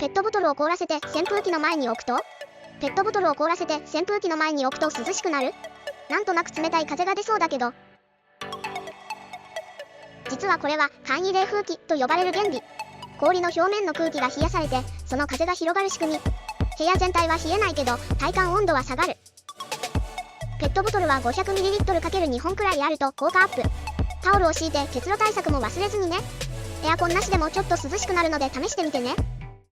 ペットボトルを凍らせて扇風機の前に置くとペットボトルを凍らせて扇風機の前に置くと涼しくなる？なんとなく冷たい風が出そうだけど。実はこれは簡易冷風機と呼ばれる原理。氷の表面の空気が冷やされて、その風が広がる仕組み。部屋全体は冷えないけど、体感温度は下がる。ペットボトルは 500ml×2 本くらいあると効果アップ。タオルを敷いて結露対策も忘れずにね。エアコンなしでもちょっと涼しくなるので試してみてね。